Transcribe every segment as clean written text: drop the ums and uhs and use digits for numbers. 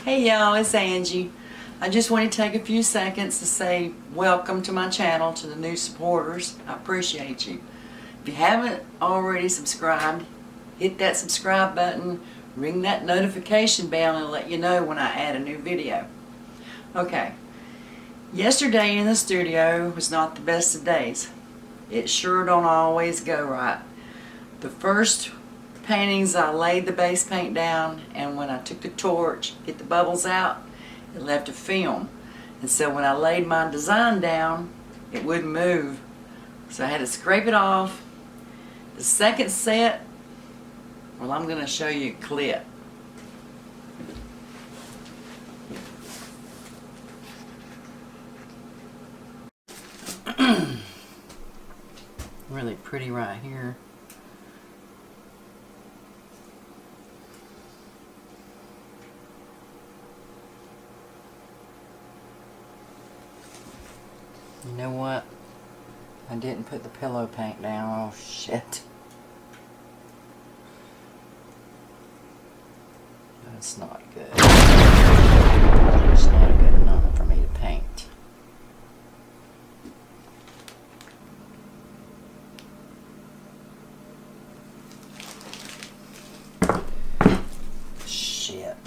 Hey y'all, it's Angie. I just want to take a few seconds to say welcome to my channel to the new supporters. I appreciate you. If you haven't already subscribed, hit that subscribe button, ring that notification bell, and let you know when I add a new video. Okay, yesterday in the studio was not the best of days. It sure don't always go right. The first paintings, I laid the base paint down, and when I took the torch, get the bubbles out, it left a film. And so when I laid my design down, it wouldn't move. So I had to scrape it off. The second set, well, I'm going to show you a clip. Really pretty right here. You know what? I didn't put the pillow paint down. Oh shit. That's not good. It's not good enough for me to paint. Shit.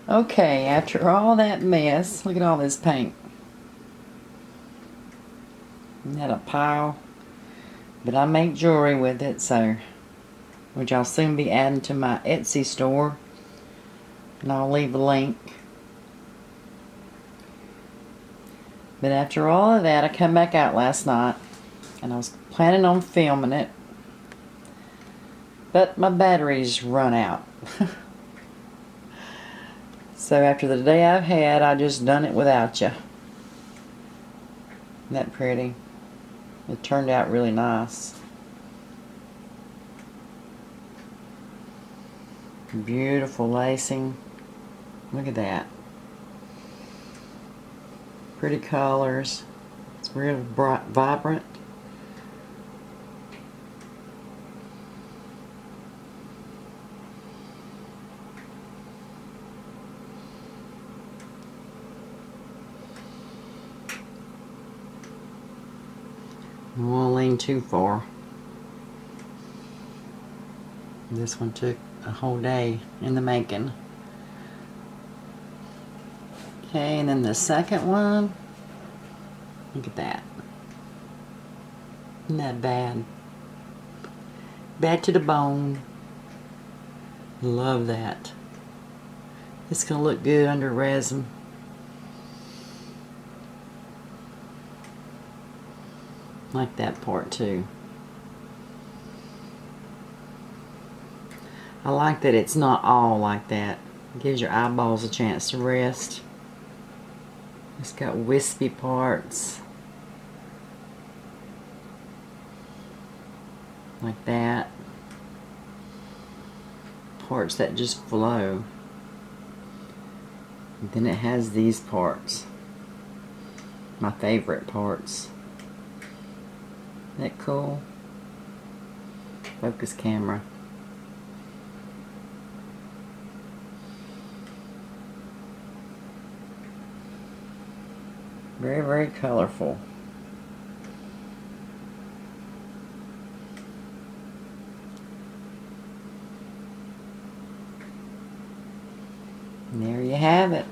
Okay, after all that mess, look at all this paint. Isn't that a pile? But I make jewelry with it, so which I'll soon be adding to my Etsy store, and I'll leave a link. But after all of that, I come back out last night, and I was planning on filming it, but my batteries run out. So after the day I've had, I just done it without you. Isn't that pretty? It turned out really nice. Beautiful lacing. Look at that. Pretty colors. It's real bright, vibrant. I won't lean too far. This one took a whole day in the making. Okay, and then the second one, look at that. Isn't that bad? Bad to the bone. Love that. It's gonna look good under resin. Like that part too. I like that it's not all like that. It gives your eyeballs a chance to rest. It's got wispy parts. Like that. Parts that just flow. And then it has these parts. My favorite parts. Isn't that cool? Focus camera. Very, very colorful. And there you have it.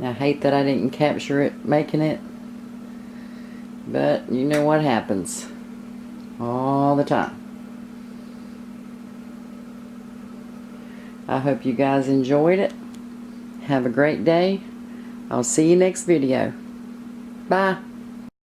I hate that I didn't capture it making it. But you know what happens all the time. I hope you guys enjoyed it. Have a great day. I'll see you next video. Bye.